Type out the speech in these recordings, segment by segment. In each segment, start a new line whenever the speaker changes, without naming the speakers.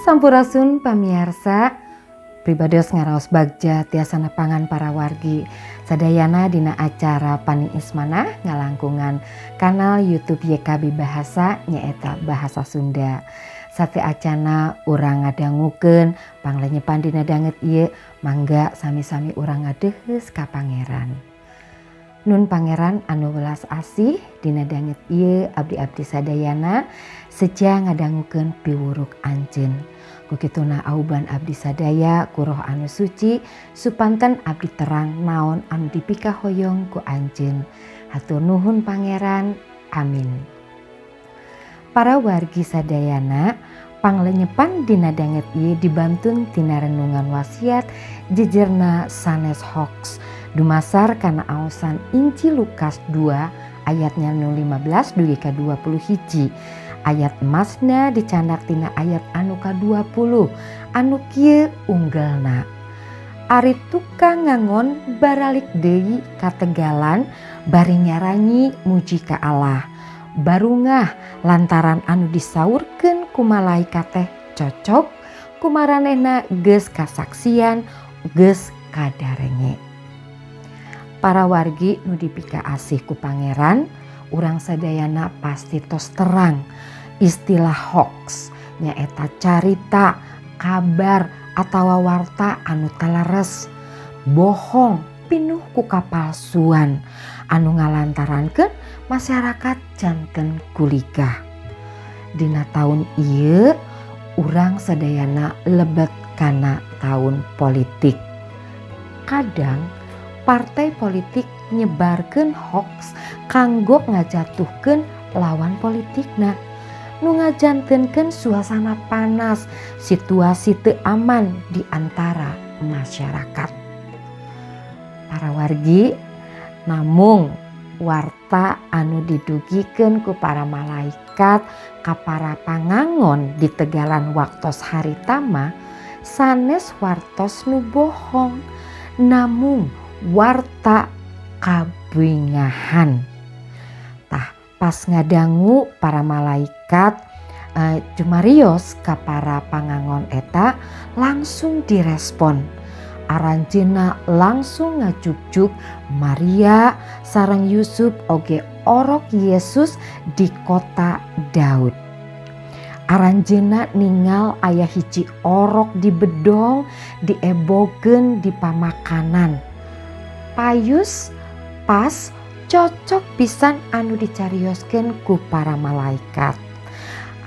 Sampurasun pamiarsa pribados ngaraos bagja tiasa nepangan para wargi sadayana dina acara Paning Ismana ngalangkungan kanal YouTube YKB Bahasa nyaeta Bahasa Sunda. Sate acana urang ngadangukeun panglenyepan dina danget ieu mangga sami-sami urang ngadeheus ka Pangeran. Nun Pangeran anu welas asih dina danget ieu abdi-abdi sadayana seja ngadangukeun piwuruk anjeun. Kukituna auban abdi sadaya ku Roh anu suci supanten abdi terang naon anu dipikahoyong ku anjeun. Hatur nuhun Pangeran. Amin. Para wargi sadayana panglenyepan dina danget ieu dibantun tina renungan wasiat jejerna sanes hoax dumasar kana aosan Injil Lukas 2 ayatnya 15 dugi ka 20 hiji. Ayat emasna dicandak tina ayat anu ka-20 anu kieu unggalna. Ari tukang ngangon baralik deui ka tegalan bari nyaranyi muji ka Allah. Barungah lantaran anu disaurkeun ku malaikat teh cocok kumaranehna geus kasaksian geus kadarenge. Para wargi nu dipika asih ku Pangeran, urang sadayana pasti tos terang istilah hoax nyaeta carita, kabar atawa warta anu taleres, bohong pinuh ku kapalsuan anu ngalantarankeun masyarakat janten kuligah. Dina taun ieu urang sadayana lebet kana taun politik. Kadang partai politik nyebarkeun hoax kanggo ngajatuhkeun lawan politikna, nu ngajantenkeun suasana panas, situasi teu aman di antara masyarakat. Para wargi, namung warta anu didugikeun ku para malaikat ka para pangangon di tegalan waktos harita mah sanes wartos nu bohong, namung warta kabingahan. Tah pas ngadangu para malaikat jumarios ka para pangangon eta langsung direspon. Aranjeunna langsung ngajuk-juk Maria sareng Yusuf oge orok Yesus di kota Daud. Aranjeunna ningal aya hiji orok di bedong diebogeun di pamakanan. Payus pas cocok pisan anu dicarioskeun ku para malaikat.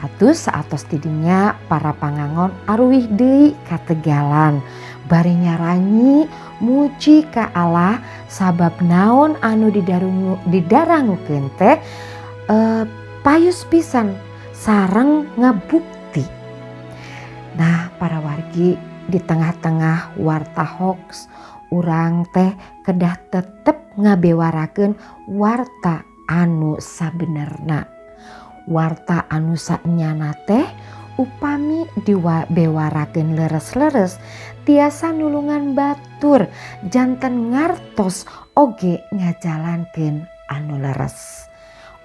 Atus saatos tidinya para pangangon aruwih deui ka tegalan bari nyaranyi muji ka Allah sabab naon anu didarangukeun teh payus pisan sareng ngabukti. Nah, para wargi di tengah-tengah warta hoax urang teh kedah tetep ngabewarakeun warta anu sabenerna. Warta anu saenyana teh upami dibewarakeun leres-leres tiasa nulungan batur janten ngartos oge ngajalankeun anu leres.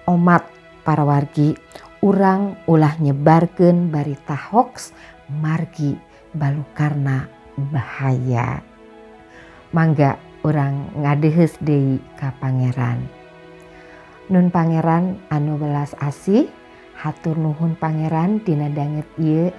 Omat para wargi, urang ulah nyebarkeun barita hoax margi balukarna bahaya. Mangga urang ngadeheus deui ka Pangeran. Nun Pangeran anu welas asih, hatur nuhun Pangeran dina danget ieu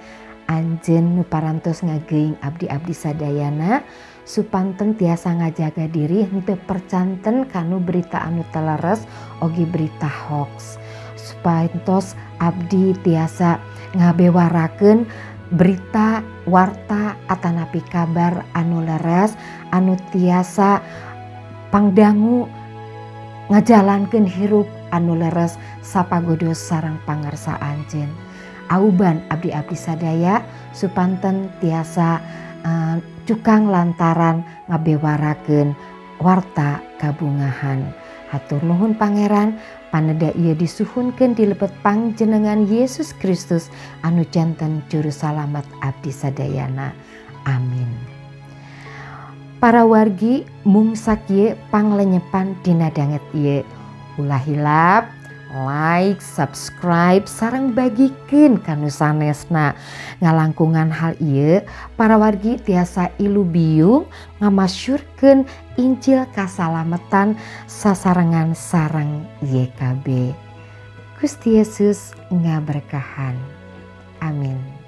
anjeun nu parantos ngageuing abdi-abdi sadayana supanten tiasa ngajaga diri henteu percanten kanu berita anu taleres oge berita hoax. Supados abdi tiasa ngabewarakeun berita warta atanapi kabar anu leres anu tiasa pangdangu ngajalankeun hirup anu leres sapagodos sareng pangarsa anjeun. Auban abdi-abdi sadaya supanten tiasa cukang lantaran ngabewarakeun warta kabungahan. Hatur nuhun Pangeran, paneda ieu disuhunkeun di lebet panjenengan Yesus Kristus anu janten juru salamet abdi sadayana. Amin. Para wargi mung sakieu panglenyepan dina danget ieu. Ulah hilap like, subscribe, sareng bagikeun ka nu sanesna. Ngalangkungan hal ieu para wargi tiasa ilu biung ngamasyurkeun Injil kasalametan sasarengan sareng YKB. Gusti Yesus ngaberkahan. Amin.